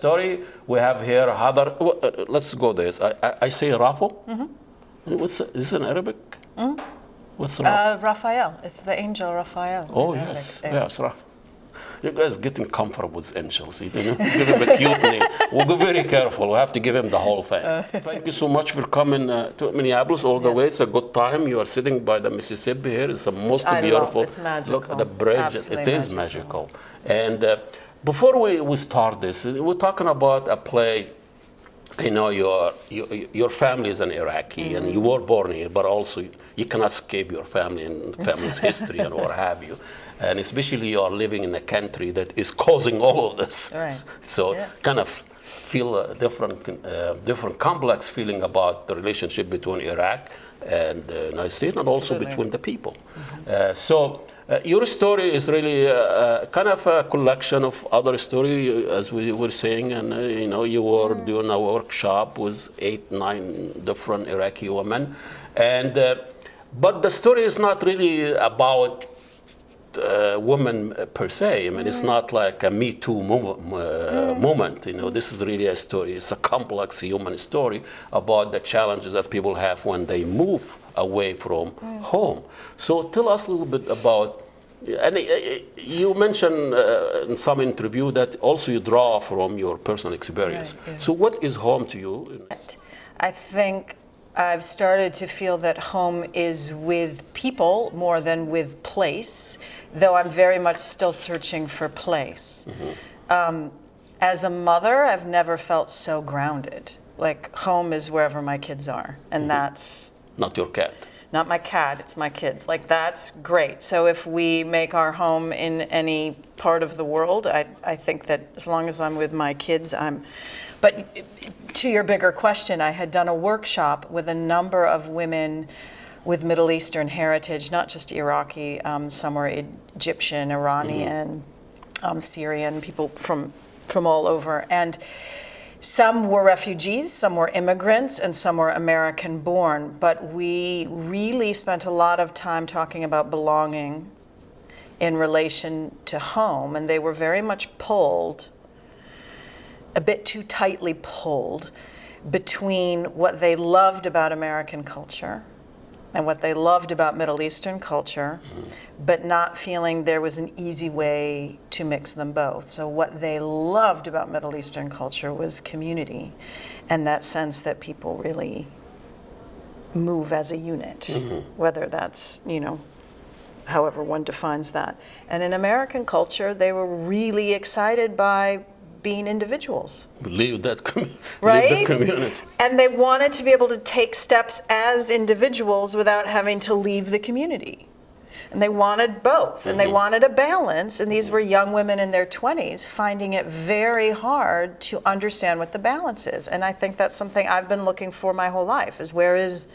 story. We have here Hadar. Let's go this. I say Raffo. Is this in Arabic? What's Raffo? Raphael. It's the angel Raphael. Oh, yes. Yes, Raffo. You guys getting comfortable with angels. You know? Give him a cute name. We'll be very careful. We have to give him the whole thing. Thank you so much for coming to Minneapolis all the way. It's a good time. You are sitting by the Mississippi here. It's the most beautiful. It's magical. Look at the bridge. Absolutely it is magical. And before we start this, we're talking about a play. You know, your family is an Iraqi, and you were born here, but also you cannot escape your family and family's history and what have you. And especially you are living in a country that is causing all of this. Right. So kind of feel a different complex feeling about the relationship between Iraq and the United States, and also between the people. So your story is really kind of a collection of other stories, as we were saying, and you know, you were doing a workshop with 8, 9 different Iraqi women, and but the story is not really about women per se. I mean, it's not like a Me Too moment. You know, this is really a story. It's a complex human story about the challenges that people have when they move away from home. So tell us a little bit about. And you mentioned in some interview that also you draw from your personal experience. Right, yeah. So what is home to you? I think I've started to feel that home is with people more than with place, though I'm very much still searching for place. As a mother, I've never felt so grounded. Like, home is wherever my kids are, and that's... Not your cat. Not my cat, it's my kids. Like, that's great. So if we make our home in any part of the world, I think that as long as I'm with my kids, I'm... But to your bigger question, I had done a workshop with a number of women with Middle Eastern heritage, not just Iraqi, some were Egyptian, Iranian, Syrian, people from all over. And some were refugees, some were immigrants, and some were American born. But we really spent a lot of time talking about belonging in relation to home, and they were very much pulled, a bit too tightly pulled, between what they loved about American culture and what they loved about Middle Eastern culture, but not feeling there was an easy way to mix them both. So what they loved about Middle Eastern culture was community, and that sense that people really move as a unit, whether that's, you know, however one defines that. And in American culture, they were really excited by being individuals. Leave that right? Leave the community. And they wanted to be able to take steps as individuals without having to leave the community. And they wanted both, and they wanted a balance, and these were young women in their 20s finding it very hard to understand what the balance is. And I think that's something I've been looking for my whole life, is where is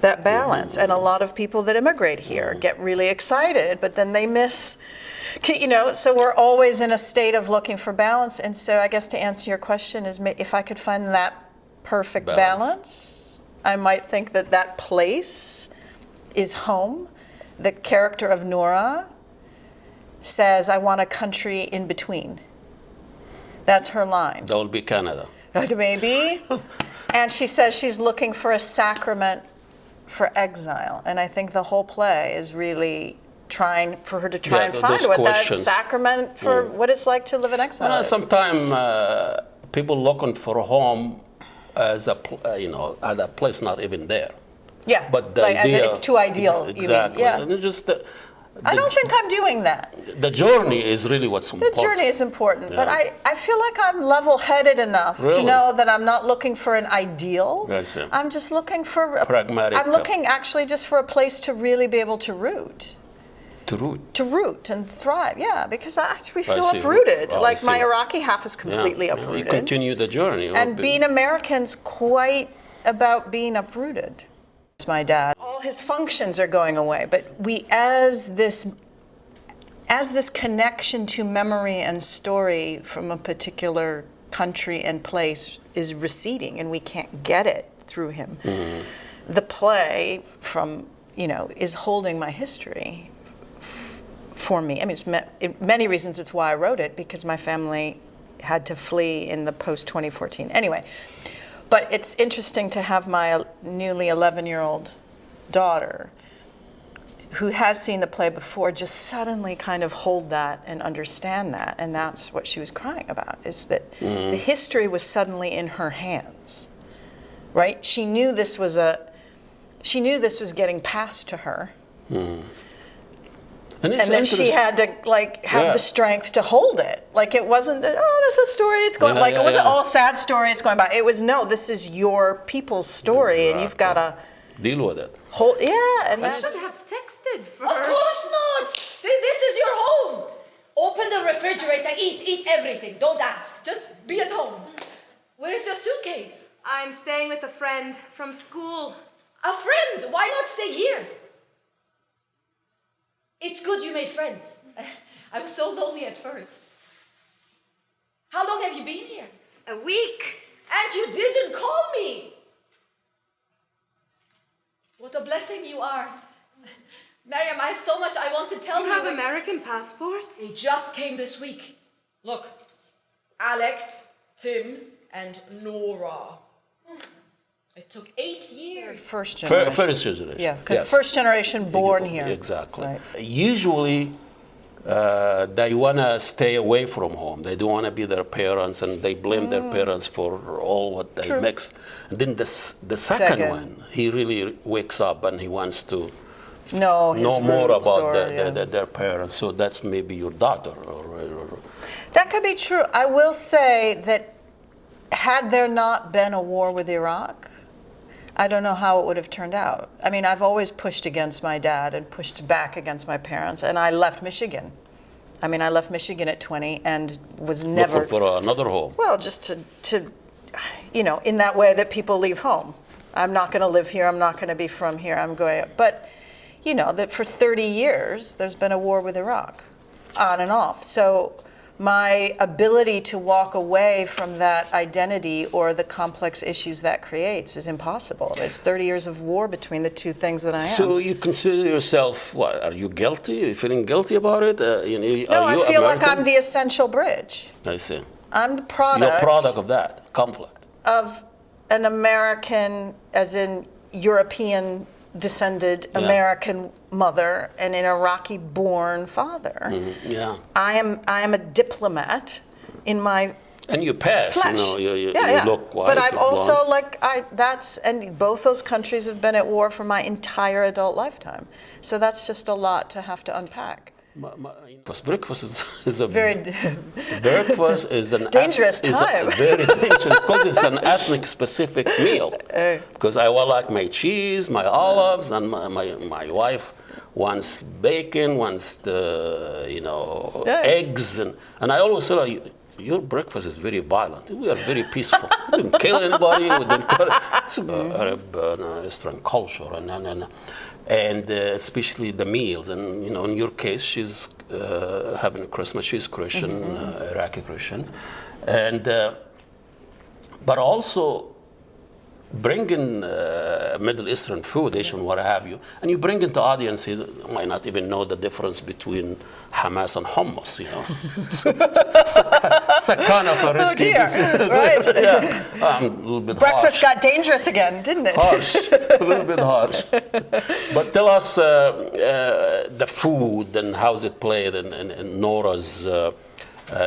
that balance? And a lot of people that immigrate here get really excited, but then they miss, you know, so we're always in a state of looking for balance. And so I guess to answer your question is, if I could find that perfect balance, I might think that that place is home. The character of Noura says, I want a country in between. That's her line. That will be Canada. Maybe. And she says she's looking for a sacrament for exile. And I think the whole play is really trying for her to try and find what questions. that sacrament for what it's like to live in exile is. Sometimes people looking for a home as a at a place not even there. Yeah, but the like idea, it's too ideal. Exactly. You mean? Yeah. And it's just I don't think I'm doing that. The journey is really what's important. The journey is important, but I feel like I'm level-headed enough to know that I'm not looking for an ideal. I see. I'm just looking for a pragmatic. I'm looking actually just for a place to really be able to root. To root and thrive, yeah, because we feel uprooted. Like my Iraqi half is completely uprooted. You continue the journey. And being American's quite about being uprooted. It's my dad. All his functions are going away, but we, as this connection to memory and story from a particular country and place is receding, and we can't get it through him. The play is holding my history for me. I mean, in many reasons it's why I wrote it, because my family had to flee in the post-2014. Anyway, but it's interesting to have my newly 11-year-old daughter, who has seen the play before, just suddenly kind of hold that and understand that. And that's what she was crying about, is that the history was suddenly in her hands, right? She knew this was getting passed to her. And then she had to have the strength to hold it. Like it wasn't, oh, that's a story, it's going, it wasn't all sad story, it's going by. It was, no, this is your people's story, and you've got to deal with it. And I should have texted first. Of course not! This is your home! Open the refrigerator, eat everything. Don't ask. Just be at home. Where's your suitcase? I'm staying with a friend from school. A friend? Why not stay here? It's good you made friends. I was so lonely at first. How long have you been here? A week. And you didn't call me! What a blessing you are. Miriam, I have so much I want to tell you. You have American passports? They just came this week. Look, Alex, Tim, and Noura. It took 8 years. First generation. First generation. Yeah, because first generation born here. Exactly. Right. Usually, they want to stay away from home. They don't want to be their parents, and they blame their parents for all what they mix. And then the second one, he really wakes up and he wants to know more about their parents. So that's maybe your daughter. That could be true. I will say that had there not been a war with Iraq, I don't know how it would have turned out. I mean, I've always pushed against my dad and pushed back against my parents, and I left Michigan. I mean, I left Michigan at 20 and was never... Looking for another home. Well, just to, in that way that people leave home. I'm not going to live here, I'm not going to be from here, I'm going... But, that for 30 years, there's been a war with Iraq, on and off. So my ability to walk away from that identity or the complex issues that creates is impossible. It's 30 years of war between the two things that I am. So you consider yourself, what, are you guilty? Are you feeling guilty about it? No, I feel like I'm the essential bridge. I see. I'm the product. You're product of that conflict. Of an American, as in European descended American mother and an Iraqi-born father. Yeah. I am a diplomat in my and you pass, flesh. You look white. But I'm also blonde. and both those countries have been at war for my entire adult lifetime. So that's just a lot to have to unpack. Breakfast is a Dangerous time. Very dangerous because it's an ethnic specific meal. Because I like my cheese, my olives, and my wife wants bacon, wants the eggs, and I always say, your breakfast is very violent. We are very peaceful. We didn't kill anybody. We didn't kill. It's Arab Eastern culture, and especially the meals. And in your case, she's having Christmas. She's Christian, Iraqi Christian, and but also bringing Middle Eastern food, Asian, what have you, and you bring into audiences who might not even know the difference between Hamas and hummus, it's a kind of a risky business. Right. I'm a little bit Breakfast harsh. got dangerous again, didn't it? Harsh, a little bit harsh. But tell us the food and how's it played in Noura's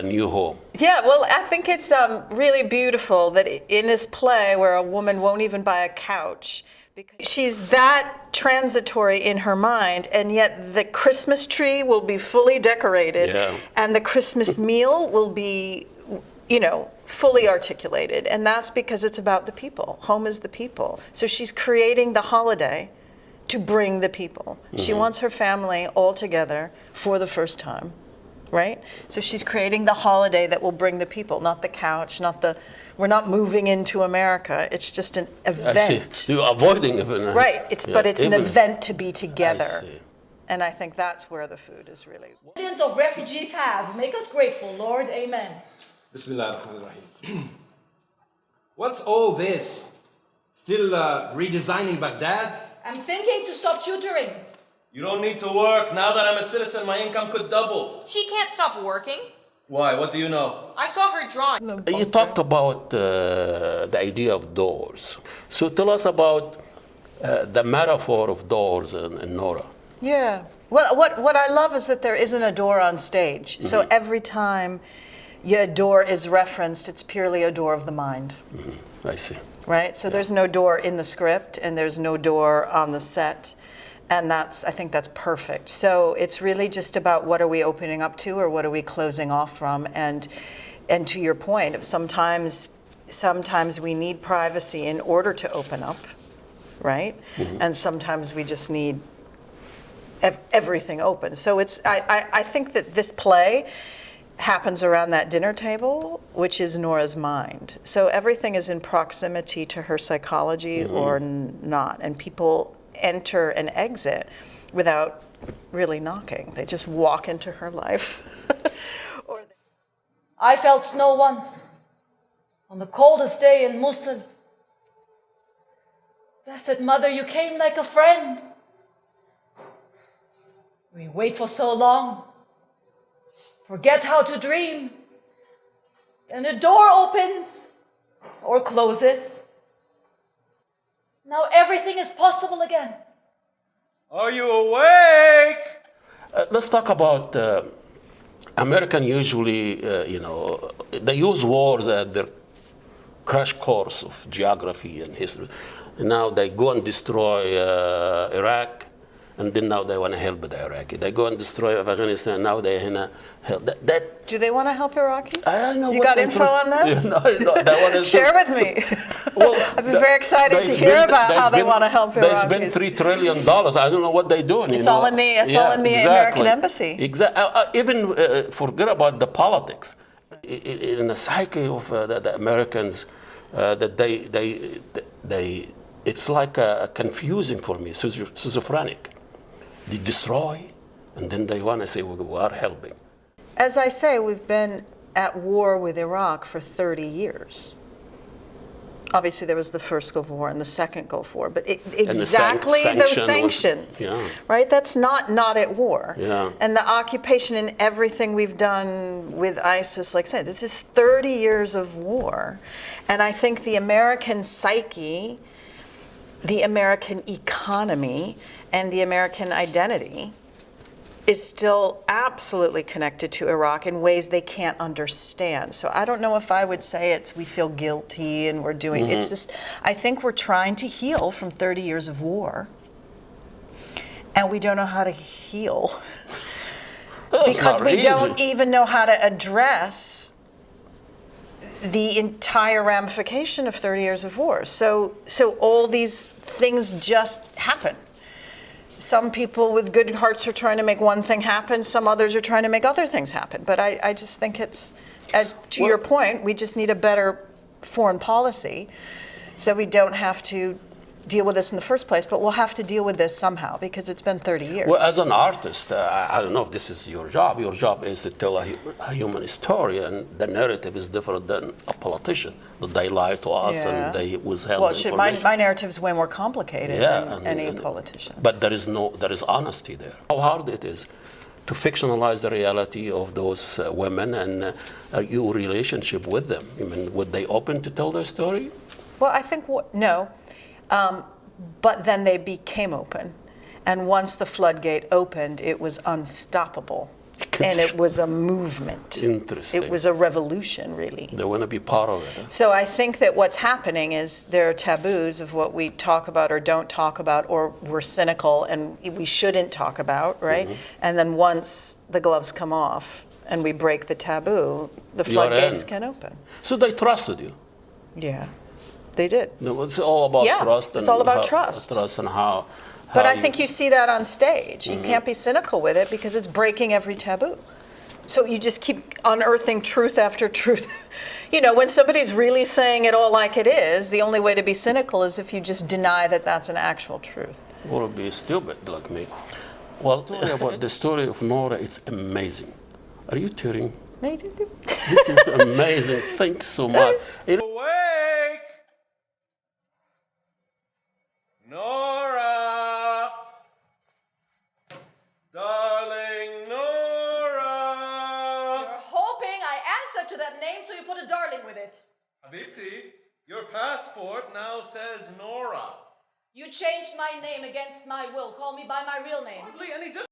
new home. Yeah, well, I think it's really beautiful that in this play where a woman won't even buy a couch because she's that transitory in her mind, and yet the Christmas tree will be fully decorated and the Christmas meal will be, fully articulated. And that's because it's about the people. Home is the people. So she's creating the holiday to bring the people. She wants her family all together for the first time. Right? So she's creating the holiday that will bring the people, not the couch, we're not moving into America. It's just an event. You're avoiding it. Right. But it's an event to be together. And I think that's where the food is really. Millions of refugees have. Make us grateful, Lord. Amen. Bismillah ar-Rahman. What's all this? Still redesigning Baghdad? I'm thinking to stop tutoring. You don't need to work. Now that I'm a citizen, my income could double. She can't stop working. Why? What do you know? I saw her drawing. You talked about the idea of doors. So tell us about the metaphor of doors in Noura. Yeah. Well, what I love is that there isn't a door on stage. So every time a door is referenced, it's purely a door of the mind. I see. Right? So there's no door in the script and there's no door on the set. And I think that's perfect. So it's really just about what are we opening up to or what are we closing off from. And to your point, sometimes we need privacy in order to open up, right? And sometimes we just need everything open. So I think that this play happens around that dinner table, which is Noura's mind. So everything is in proximity to her psychology or not. And people enter and exit without really knocking. They just walk into her life. I felt snow once, on the coldest day in Mosul. Blessed Mother, you came like a friend. We wait for so long, forget how to dream, and a door opens or closes. Now everything is possible again. Are you awake? Let's talk about American usually, they use wars at their crash course of geography and history. And now they go and destroy Iraq, and then now they want to help the Iraqi. They go and destroy Afghanistan, now they want to help. Do they want to help Iraqis? I don't know. You got info on this? No, that one is Share with me. Well, I'd be very excited to hear about how they want to help They spend Iraqis. $3 trillion. I don't know what they're doing. It's all in the American embassy. Exactly. Even forget about the politics. In the psyche of the Americans, that they it's like confusing for me, schizophrenic. They destroy, and then they want to say we are helping. As I say, we've been at war with Iraq for 30 years. Obviously, there was the first Gulf War and the second Gulf War, but exactly those sanctions, right? That's not at war. Yeah. And the occupation and everything we've done with ISIS, like I said, this is 30 years of war. And I think the American psyche, the American economy, and the American identity is still absolutely connected to Iraq in ways they can't understand. So I don't know if I would say we feel guilty and we're doing, it's just, I think we're trying to heal from 30 years of war, and we don't know how to heal because we don't even know how to address the entire ramification of 30 years of war. So all these things just happen. Some people with good hearts are trying to make one thing happen. Some others are trying to make other things happen. But I just think it's, as to your point, we just need a better foreign policy so we don't have to deal with this in the first place, but we'll have to deal with this somehow because it's been 30 years. Well, as an artist, I don't know if this is your job. Your job is to tell a human story, and the narrative is different than a politician. They lie to us and they withheld information. My narrative is way more complicated than any politician. But there is honesty there. How hard it is to fictionalize the reality of those women and your relationship with them. I mean, would they open to tell their story? Well, I think no. But then they became open. And once the floodgate opened, it was unstoppable. And it was a movement. Interesting. It was a revolution, really. They want to be part of it. Huh? So I think that what's happening is there are taboos of what we talk about or don't talk about, or we're cynical and we shouldn't talk about, right? And then once the gloves come off and we break the taboo, the floodgates can open. So they trusted you. Yeah. They did. No, it's all about trust. It's all about trust. Trust and how. But I think you see that on stage. You can't be cynical with it because it's breaking every taboo. So you just keep unearthing truth after truth. You know, when somebody's really saying it all like it is, the only way to be cynical is if you just deny that that's an actual truth. Or be stupid like me. Well, tell me about the story of Noura. It's amazing. Are you tearing? This is amazing. Thanks so much. Awake! Noura! Darling Noura! You're hoping dealing with it. Habibti, your passport now says Noura. You changed my name against my will. Call me by my real name. Hardly any difference.